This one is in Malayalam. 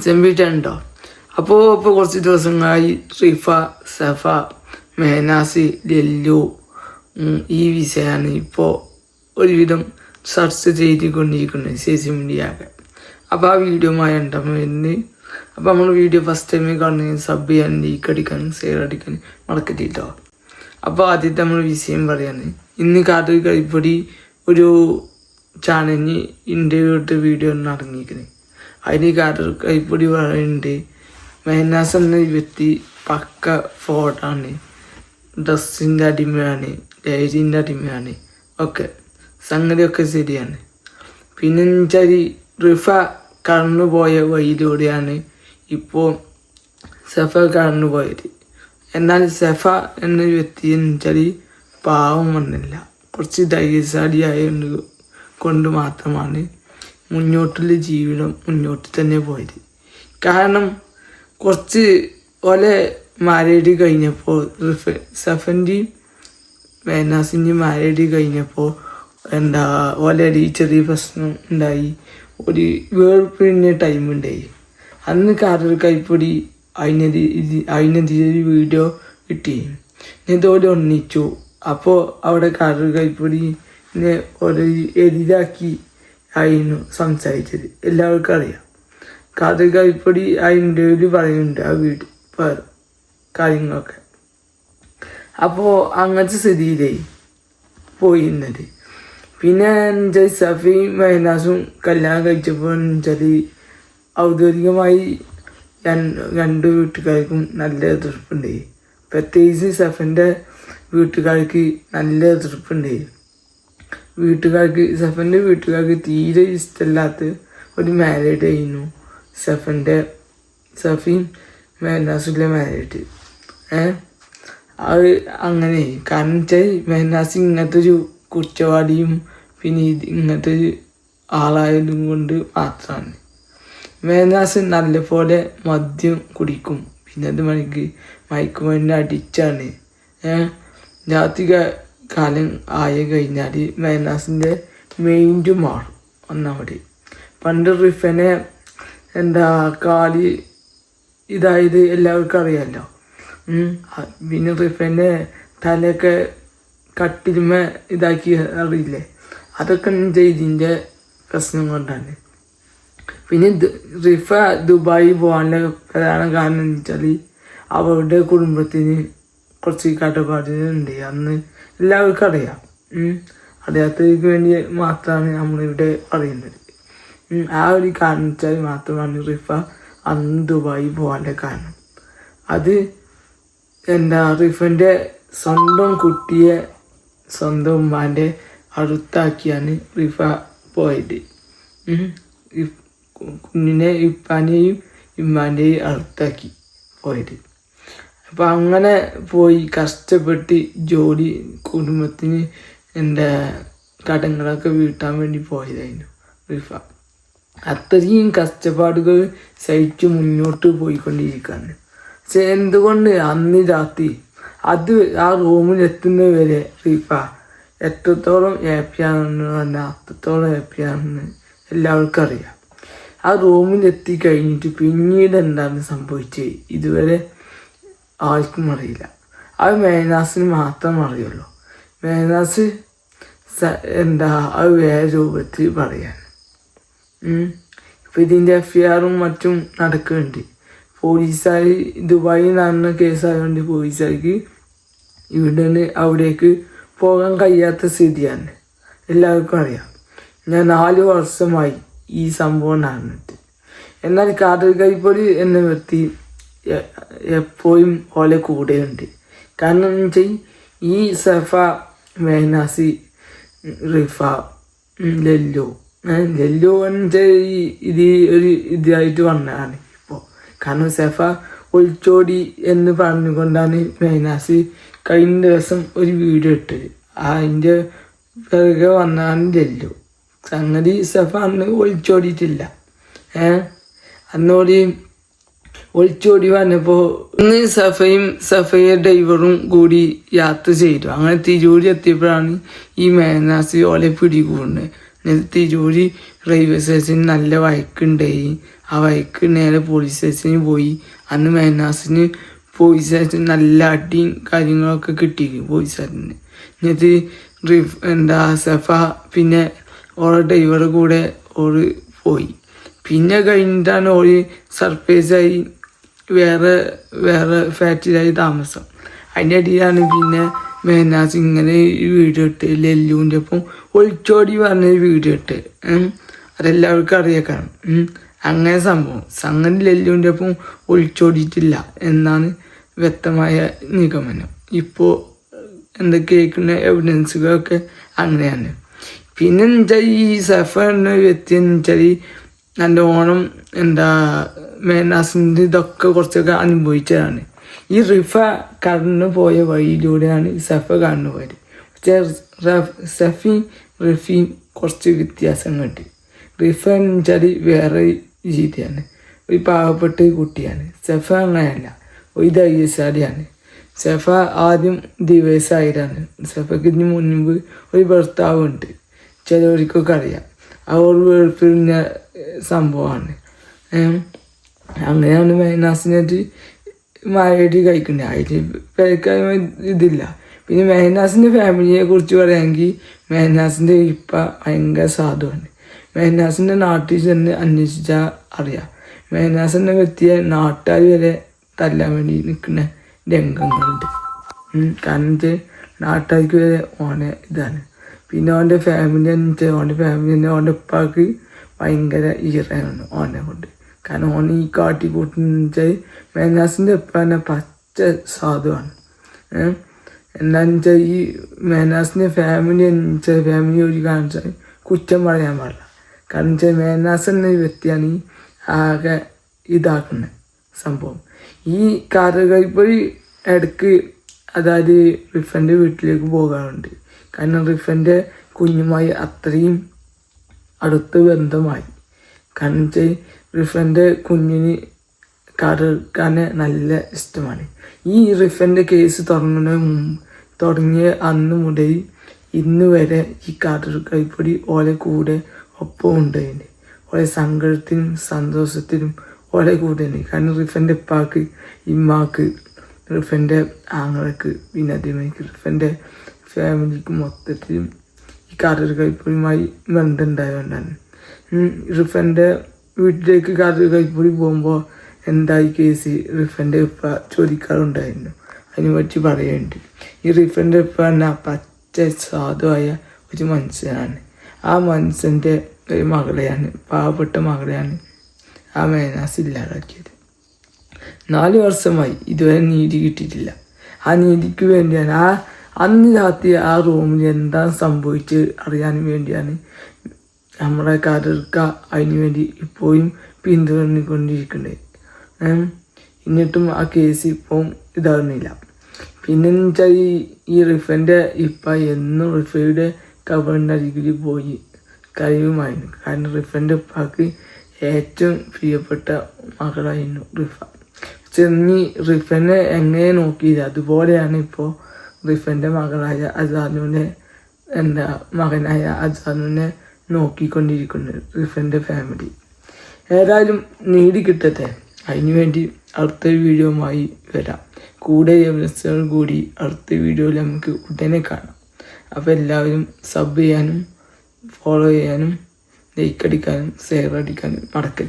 ചെമ്പിട്ടുണ്ടോ? അപ്പോൾ കുറച്ച് ദിവസങ്ങളായി റിഫ, സഫ, മെഹനാസ്, ലല്ലു ഈ വിഷയമാണ് ഇപ്പോൾ ഒരുവിധം സെർച്ച് ചെയ്തുകൊണ്ടിരിക്കുന്നത് സോഷ്യൽ മീഡിയയൊക്കെ. അപ്പോൾ ആ വീഡിയോമായി ഉണ്ടാകുന്നതിന് അപ്പോൾ നമ്മൾ വീഡിയോ ഫസ്റ്റ് ടൈമിൽ കാണുന്നത് സബ് ചെയ്യാൻ, ലൈക്ക് അടിക്കാൻ, ഷെയർ അടിക്കാൻ മറക്കത്തിട്ടോ. അപ്പോൾ ആദ്യത്തെ നമ്മൾ വിഷയം പറയാണ്. ഇന്ന് കാതൽ കളിപ്പൊടി ഒരു ചാനലിന് ഇൻ്റർവ്യൂ എടുത്ത വീഡിയോ നടന്നിരിക്കുന്നത്. അതിന് കാതൽ കളിപ്പൊടി പറയുന്നുണ്ട് മെഹനാസ് എന്ന വ്യക്തി പക്ക ഫോട്ടാണ്, ഡ്രസ്സിൻ്റെ അടിമയാണ്, ഡയറിൻ്റെ അടിമയാണ്, ഒക്കെ സംഗതിയൊക്കെ ശരിയാണ്. പിന്നെ വെച്ചാൽ റിഫ കടന്നുപോയ വഴിയിലൂടെയാണ് ഇപ്പോൾ സഫ കടന്നുപോയത്. എന്നാൽ സഫ എന്ന വ്യക്തി വെച്ചാൽ പാവം വന്നില്ല, കുറച്ച് ധൈര്യശാലിയായ കൊണ്ട് മാത്രമാണ് മുന്നോട്ടുള്ള ജീവിതം മുന്നോട്ട് തന്നെ പോയത്. കാരണം കുറച്ച് ഓലെ മാരേഡ് കഴിഞ്ഞപ്പോൾ സഫൻ്റെയും മെഹനാസിൻ്റെയും മാരേഡ് കഴിഞ്ഞപ്പോൾ ഓലടി ചെറിയ പ്രശ്നം ഉണ്ടായി, ഒരു വേർപിരിഞ്ഞ ടൈം ഉണ്ടായി. അന്ന് കാതൽ കളിപ്പൊടി അതിനെതിരെ വീഡിയോ കിട്ടി, ഇതോടെ ഒന്നിച്ചു. അപ്പോൾ അവിടെ കാതൽ കളിപ്പൊടിനെ ഒരു എതിരാക്കി ആയിരുന്നു സംസാരിച്ചത്, എല്ലാവർക്കും അറിയാം. കാതൽ കളിപ്പൊടി ആ ഇൻ്റർവ്യൂവിൽ പറയുന്നുണ്ട് ആ വീഡിയോ കാര്യങ്ങളൊക്കെ. അപ്പോൾ അങ്ങനത്തെ സ്ഥിതിയിലായി പോയിരുന്നത്. പിന്നെ എന്നുവെച്ചാൽ സഫയും മെഹനാസും കല്യാണം കഴിച്ചപ്പോൾ എന്നുവെച്ചാൽ ഔദ്യോഗികമായി രണ്ട് വീട്ടുകാർക്കും നല്ല എതിർപ്പുണ്ടായി. പ്രത്യേകിച്ച് സഫൻ്റെ വീട്ടുകാർക്ക് നല്ല എതിർപ്പുണ്ടായി. സഫൻ്റെ വീട്ടുകാർക്ക് തീരെ ഇഷ്ടമില്ലാത്ത ഒരു മാരേജ് ആയിരുന്നു സഫയും മെഹനാസുള്ള മാരേജ്. അത് അങ്ങനെ കാരണം വെച്ചാൽ മെഹനാസ് ഇങ്ങനത്തെ ഒരു കുറ്റവാളിയും പിന്നെ ഇങ്ങനത്തെ ഒരു ആളായതും കൊണ്ട് മാത്രമാണ്. മെഹനാസ് നല്ലപോലെ മദ്യം കുടിക്കും, പിന്നെ അത് മയക്കുമരുന്ന് അടിച്ചാണ്. രാത്രി കാലം ആയ കഴിഞ്ഞാൽ മെഹനാസിൻ്റെ മെയിൻറ്റ് മാറും. ഒന്നാമത് പണ്ട് റിഫനെ കാലി ഇതായത് എല്ലാവർക്കും അറിയാമല്ലോ. പിന്നെ റിഫൻ്റെ തലയൊക്കെ കട്ടിലുമ ഇതാക്കി അറിയില്ലേ, അതൊക്കെ ഇതിൻ്റെ പ്രശ്നം കൊണ്ടാണ്. പിന്നെ റിഫ ദുബായി പോകാനുള്ള പ്രധാന കാരണം എന്ന് വെച്ചാൽ അവരുടെ കുടുംബത്തിന് കുറച്ച് കടപ്പാടുണ്ട്. അന്ന് എല്ലാവർക്കും അറിയാം, അറിയാത്തവർക്ക് വേണ്ടി മാത്രമാണ് നമ്മളിവിടെ പറയുന്നത്. ആ ഒരു കാരണം വെച്ചാൽ മാത്രമാണ് റിഫ അന്ന് ദുബായി പോകാനുള്ള കാരണം. അത് റിഫൻ്റെ സ്വന്തം കുട്ടിയെ സ്വന്തം ഉമ്മാൻ്റെ അടുത്താക്കിയാണ് റിഫ പോയത്. കുഞ്ഞിനെ ഇപ്പാനെയും ഇമ്മാൻ്റെയും അടുത്താക്കി പോയത്. അപ്പം അങ്ങനെ പോയി കഷ്ടപ്പെട്ട് ജോലി കുടുംബത്തിന് കടങ്ങളൊക്കെ വീട്ടാൻ വേണ്ടി പോയതായിരുന്നു റിഫ. അത്രയും കഷ്ടപ്പാടുകൾ സഹിച്ച് മുന്നോട്ട് പോയിക്കൊണ്ടിരിക്കുകയാണ്. പക്ഷെ എന്തുകൊണ്ട് അന്ന് രാത്രി ആ റൂമിൽ എത്തുന്നത് വരെ റിഫ എത്രത്തോളം ഹാപ്പിയാണെന്ന് പറഞ്ഞാൽ അത്രത്തോളം ഹാപ്പിയാണെന്ന് എല്ലാവർക്കും അറിയാം. ആ റൂമിൽ എത്തിക്കഴിഞ്ഞിട്ട് പിന്നീട് എന്താണ് സംഭവിച്ചത് ഇതുവരെ ആർക്കും അറിയില്ല. അത് മെഹനാസിന് മാത്രം അറിയുള്ളൂ. മെഹനാസ് അത് വേറെ രൂപത്തിൽ പറയാൻ. ഇപ്പം ഇതിൻ്റെ FIR മറ്റും നടക്കുന്നുണ്ട്. പോലീസുകാർ ദുബായിൽ നടന്ന കേസായതുകൊണ്ട് പോലീസുകാർക്ക് ഇവിടെ അവിടേക്ക് പോകാൻ കഴിയാത്ത സ്ഥിതിയാണ്, എല്ലാവർക്കും അറിയാം. ഞാൻ 4 വർഷമായി ഈ സംഭവം നടന്നിട്ട്. എന്നാൽ കാതൽ കളിപ്പൊടി എന്ന വ്യക്തി എപ്പോഴും ഓലെ കൂടെയുണ്ട്. കാരണം എന്ന് വെച്ചാൽ ഈ സഫ, മെഹനാസ്, റിഫ, ലല്ലു എന്ന് വെച്ചാൽ ഒരു ഇതായിട്ട് വന്നതാണ് ഇപ്പോൾ. കാരണം സഫ ഒളിച്ചോടി എന്ന് പറഞ്ഞുകൊണ്ടാണ് മെഹനാസ് കഴിഞ്ഞ ദിവസം ഒരു വീഡിയോ ഇട്ടത്. അതിൻ്റെ പിറകെ വന്നാണ് ലല്ലു. സംഗതി സഫ അന്ന് ഒളിച്ചോടിയിട്ടില്ല. അന്നോടി ഒളിച്ചോടി വന്നപ്പോൾ ഇന്ന് സഫയും ഡ്രൈവറും കൂടി യാത്ര ചെയ്തു. അങ്ങനെ തിരൂരി എത്തിയപ്പോഴാണ് ഈ മെഹനാസ് ഓലെ പിടികൂടുന്നത്. എന്നിട്ട് തിരൂര് റെയിൽവേ സ്റ്റേഷനിൽ നല്ല വഴക്കുണ്ടായി. ആ വഴക്ക് നേരെ പോലീസ് സ്റ്റേഷനിൽ പോയി. അന്ന് മെഹനാസിന് പോലീസ് സ്റ്റേഷനിൽ നല്ല അടിയും കാര്യങ്ങളൊക്കെ കിട്ടിയിരിക്കും പോലീസുകാരന്. എന്നിട്ട് സെഫ പിന്നെ ഓരോ ഡ്രൈവറുടെ കൂടെ ഓര് പോയി. പിന്നെ കഴിഞ്ഞിട്ടാണ് ഓര് സർപ്രൈസായി വേറെ ഫാക്ടറിയിലായി താമസം. അതിൻ്റെ അടിയിലാണ് പിന്നെ മെഹനാസ് ഇങ്ങനെ വീഡിയോ ഇട്ട് ലെല്ലുവിൻ്റെ ഒപ്പം ഒളിച്ചോടി പറഞ്ഞൊരു വീഡിയോ ഇട്ട്. അതെല്ലാവർക്കും അറിയാക്കണം. അങ്ങനെ സംഗതി ലെല്ലുവിൻ്റെ ഒപ്പം ഒളിച്ചോടിയിട്ടില്ല എന്നാണ് വ്യക്തമായ നിഗമനം. ഇപ്പോൾ കേൾക്കുന്ന എവിഡൻസുകളൊക്കെ അങ്ങനെയാണ്. പിന്നെ വെച്ചാൽ ഈ സെഫ എന്ന വ്യക്തി എന്ന് വെച്ചാൽ നല്ലോണം മെഹനാസിൻ്റെ ഇതൊക്കെ കുറച്ചൊക്കെ അനുഭവിച്ചതാണ്. ഈ റിഫ കടന്നു പോയ വഴിയിലൂടെയാണ് സെഫ കടന്നു പോയത്. പക്ഷേ സെഫയും റിഫയും കുറച്ച് വ്യത്യാസങ്ങളുണ്ട്. റിഫ എന്ന് വെച്ചാൽ വേറെ രീതിയാണ്, ഒരു പാവപ്പെട്ട കുട്ടിയാണ്. സെഫ അങ്ങനെയല്ല, ഒരു ധൈര്യശാലിയാണ്. സെഫ ആദ്യം ദിവസമായിട്ടാണ്. സെഫയ്ക്ക് ഇതിന് മുൻപ് ഒരു ഭർത്താവുണ്ട്, ചിലവർക്കൊക്കെ അറിയാം. ആ ഒരു വേർപിരിഞ്ഞ സംഭവമാണ്. അങ്ങനെയാണ് മെഹനാസിനായിട്ട് മാവേലി കഴിക്കുന്നത്. അതിൽ പേർക്കാൻ ഇതില്ല. പിന്നെ മെഹനാസിൻ്റെ ഫാമിലിയെ കുറിച്ച് പറയുകയാണെങ്കിൽ മെഹനാസിൻ്റെ ഇപ്പ ഭയങ്കര സാധുവാണ്. മെഹനാസിൻ്റെ നാട്ടിൽ ചെന്ന് അന്വേഷിച്ചാൽ അറിയാം. മെഹനാസിൻ്റെ വ്യക്തിയെ നാട്ടുകാർ വരെ തല്ലാൻ വേണ്ടി നിൽക്കുന്ന രംഗങ്ങളുണ്ട്. കാരണം നാട്ടുകാർക്ക് വരെ ഓനെ ഇതാണ്. പിന്നെ ഓൻ്റെ ഫാമിലി ഓൻ്റെ ഉപ്പാക്ക് ഭയങ്കര ഈറയാണ് ഓനെ കൊണ്ട്. കാരണം ഓൻ ഈ കാട്ടിക്കൂട്ടെന്ന് വെച്ചാൽ മെഹനാസിൻ്റെ ഉപ്പ തന്നെ പച്ച സാധുവാണ്. എന്താണെന്ന് വെച്ചാൽ ഈ മെഹനാസിൻ്റെ ഫാമിലി ഒരു കാണിച്ചാൽ കുറ്റം പറയാൻ പാടില്ല. കാരണം വെച്ചാൽ മെഹനാസ് എന്ന വ്യക്തിയാണ് ഈ ആകെ ഇതാക്കുന്ന സംഭവം. ഈ കാറുകൈപ്പൊഴി ഇടയ്ക്ക് അതായത് റിഫൻ്റെ വീട്ടിലേക്ക് പോകാറുണ്ട്. കാരണം റിഫൻ്റെ കുഞ്ഞുമായി അത്രയും അടുത്ത ബന്ധമായി. കാരണം വെച്ചാൽ റിഫൻ്റെ കുഞ്ഞിന് കാറെടുക്കാനെ നല്ല ഇഷ്ടമാണ്. ഈ റിഫൻ്റെ കേസ് തുടങ്ങിയ അന്ന് മുതൽ ഇന്ന് വരെ ഈ കാറുകൈപ്പൊടി ഓലെ കൂടെ ഒപ്പം ഉണ്ടായിരുന്നു. ഓലെ സങ്കടത്തിനും സന്തോഷത്തിനും ഓലെ കൂടെ ഉണ്ട്. കാരണം റിഫൻ്റെ ഉപ്പാക്ക്, ഇമ്മാക്ക്, റിഫൻ്റെ ആങ്ങളക്ക്, പിന്നെ അതേമാതിരി റിഫൻ്റെ ഫാമിലിക്ക് മൊത്തത്തിലും ഈ കാറുകൈപ്പൊടിയുമായി ബന്ധമുണ്ടായതുകൊണ്ടാണ്. റിഫൻ്റെ വീട്ടിലേക്ക് കാറുകൈപ്പൊടി പോകുമ്പോൾ എന്തായി കേസ് റിഫൻ്റെ ഉപ്പ ചോദിക്കാറുണ്ടായിരുന്നു. അതിനെ പറ്റി പറയുന്നുണ്ട്. ഈ റിഫൻ്റെ ഉപ്പ തന്നെ പച്ച സാധുവായ ഒരു മനുഷ്യനാണ്. ആ മനുഷ്യൻ്റെ ഒരു മകളെയാണ്, പാവപ്പെട്ട മകളെയാണ് ആ മെഹനാസ് ഇല്ലാതാക്കിയത്. 4 വർഷമായി ഇതുവരെ നീതി കിട്ടിയിട്ടില്ല. ആ നീതിക്ക് വേണ്ടിയാണ് അന്ന് രാത്രി ആ റൂമിൽ എന്താണ് സംഭവിച്ചത് അറിയാനും വേണ്ടിയാണ് നമ്മുടെ കാരക്ക അതിന് വേണ്ടി ഇപ്പോഴും പിന്തുടർന്നുകൊണ്ടിരിക്കുന്നത്. എന്നിട്ടും ആ കേസ് ഇപ്പം ഇതാകുന്നില്ല. പിന്നെന്ന് വെച്ചാൽ ഈ റിഫൻ്റെ ഇപ്പ എന്നും റിഫയുടെ കബറിൻ്റെ അരികിൽ പോയി കഴിയുമായിരുന്നു. കാരണം റിഫൻ്റെ ഉപ്പാക്ക് ഏറ്റവും പ്രിയപ്പെട്ട മകളായിരുന്നു റിഫ. ചെന്നി റിഫനെ എങ്ങനെ നോക്കിയില്ല അതുപോലെയാണ് ഇപ്പോൾ റിഫൻ്റെ മകളായ അസാനുവിനെ മകനായ അസാനുവിനെ നോക്കിക്കൊണ്ടിരിക്കുന്നത് റിഫൻ്റെ ഫാമിലി. ഏതായാലും നീതി കിട്ടട്ടെ. അതിനുവേണ്ടി അടുത്ത വീഡിയോയുമായി വരാം. കൂടെ എവിടെകൾ കൂടി അടുത്ത വീഡിയോയിൽ നമുക്ക് ഉടനെ കാണാം. അപ്പോൾ എല്ലാവരും സബ് ചെയ്യാനും ഫോളോ ചെയ്യാനും ലൈക്ക് അടിക്കാനും ഷെയർ അടിക്കാനും മറക്കരുത്.